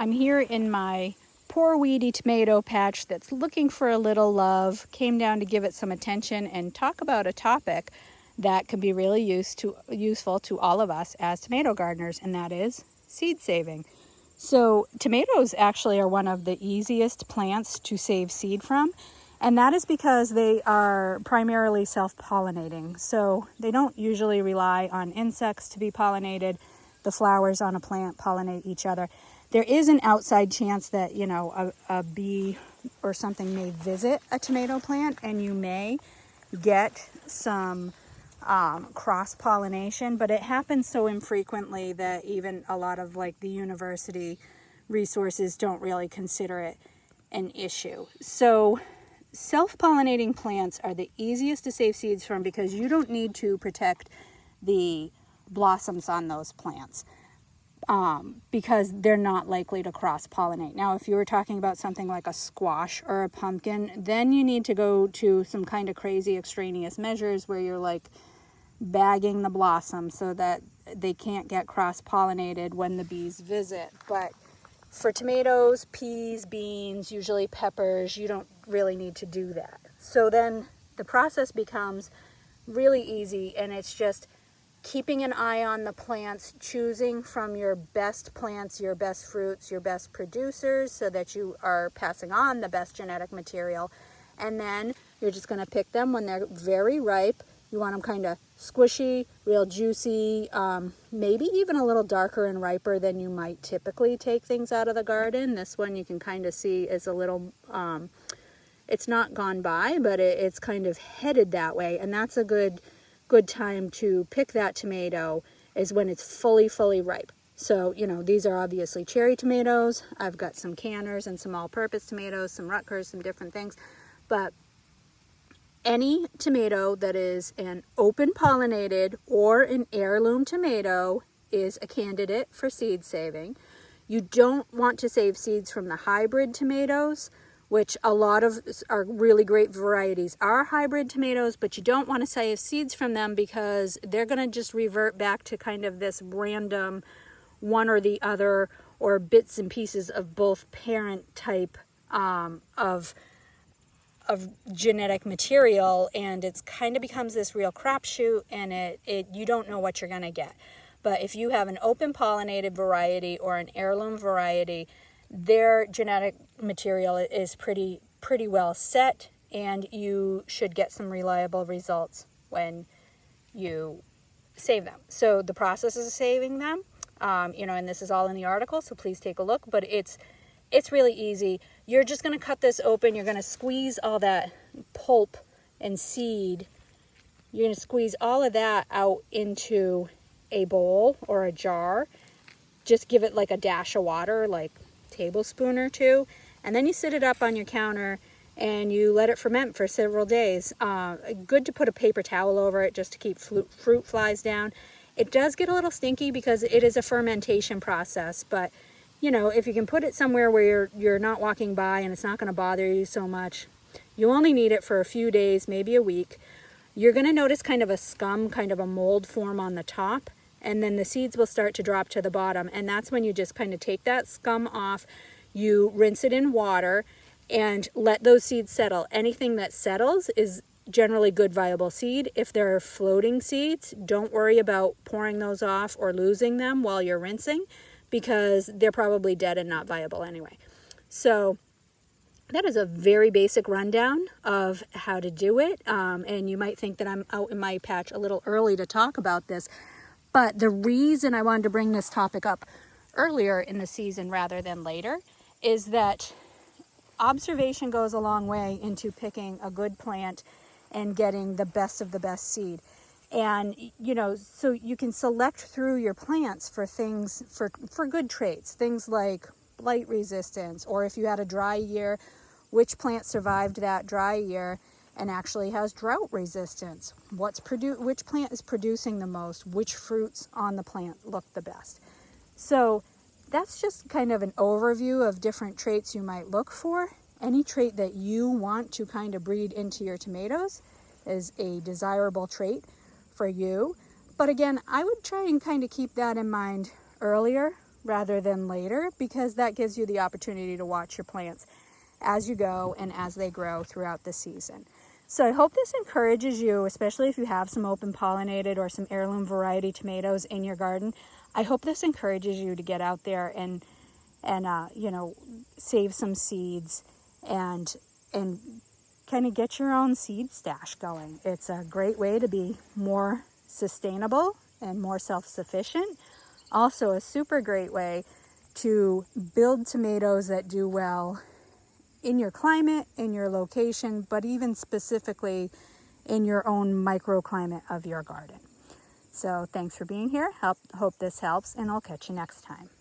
I'm here in my poor weedy tomato patch that's looking for a little love. Came down to give it some attention and talk about a topic that can be really useful to all of us as tomato gardeners, and that is seed saving. So tomatoes actually are one of the easiest plants to save seed from, and that is because they are primarily self-pollinating. So they don't usually rely on insects to be pollinated. The flowers on a plant pollinate each other. There is an outside chance that, a bee or something may visit a tomato plant and you may get some cross-pollination, but it happens so infrequently that even a lot of the university resources don't really consider it an issue. So self-pollinating plants are the easiest to save seeds from because you don't need to protect the blossoms on those plants because they're not likely to cross-pollinate. Now, if you were talking about something like a squash or a pumpkin, then you need to go to some kind of crazy extraneous measures where you're bagging the blossom so that they can't get cross-pollinated when the bees visit. But for tomatoes, peas, beans, usually peppers, you don't really need to do that. So then the process becomes really easy, and it's just keeping an eye on the plants, choosing from your best plants, your best fruits, your best producers, so that you are passing on the best genetic material. And then you're just going to pick them when they're very ripe. You want them kind of squishy, real juicy, maybe even a little darker and riper than you might typically take things out of the garden. This one you can kind of see is a little, it's not gone by, but it's kind of headed that way. And that's a good time to pick that tomato is when it's fully ripe. So, these are obviously cherry tomatoes. I've got some canners and some all-purpose tomatoes, some Rutgers, some different things. But any tomato that is an open pollinated or an heirloom tomato is a candidate for seed saving. You don't want to save seeds from the hybrid tomatoes, which a lot of our really great varieties are hybrid tomatoes, but you don't want to save seeds from them because they're going to just revert back to kind of this random one or the other or bits and pieces of both parent type of genetic material, and it's kind of becomes this real crapshoot, and you don't know what you're going to get. But if you have an open pollinated variety or an heirloom variety, their genetic material is pretty well set, and you should get some reliable results when you save them. So the process of saving them, and this is all in the article, so please take a look, but it's really easy. You're just going to cut this open. You're going to squeeze all that pulp and seed. You're going to squeeze all of that out into a bowl or a jar. Just give it a dash of water, tablespoon or two, and then you sit it up on your counter and you let it ferment for several days. Good to put a paper towel over it just to keep fruit flies down. It does get a little stinky because it is a fermentation process, but if you can put it somewhere where you're not walking by and it's not going to bother you so much, you only need it for a few days, maybe a week. You're going to notice kind of a scum, kind of a mold form on the top, and then the seeds will start to drop to the bottom, and that's when you just kind of take that scum off. You rinse it in water and let those seeds settle. Anything that settles is generally good viable seed. If there are floating seeds, don't worry about pouring those off or losing them while you're rinsing, because they're probably dead and not viable anyway. So that is a very basic rundown of how to do it, and you might think that I'm out in my patch a little early to talk about this. But the reason I wanted to bring this topic up earlier in the season rather than later is that observation goes a long way into picking a good plant and getting the best of the best seed. And, so you can select through your plants for things, for good traits, things like blight resistance, or if you had a dry year, which plant survived that dry year and actually has drought resistance. Which plant is producing the most? Which fruits on the plant look the best? So that's just kind of an overview of different traits you might look for. Any trait that you want to kind of breed into your tomatoes is a desirable trait for you. But again, I would try and kind of keep that in mind earlier rather than later, because that gives you the opportunity to watch your plants as you go and as they grow throughout the season. So I hope this encourages you, especially if you have some open pollinated or some heirloom variety tomatoes in your garden. I hope this encourages you to get out there and you know, save some seeds and kind of get your own seed stash going. It's a great way to be more sustainable and more self-sufficient. Also a super great way to build tomatoes that do well in your climate, in your location, but even specifically in your own microclimate of your garden. So thanks for being here. Hope this helps, and I'll catch you next time.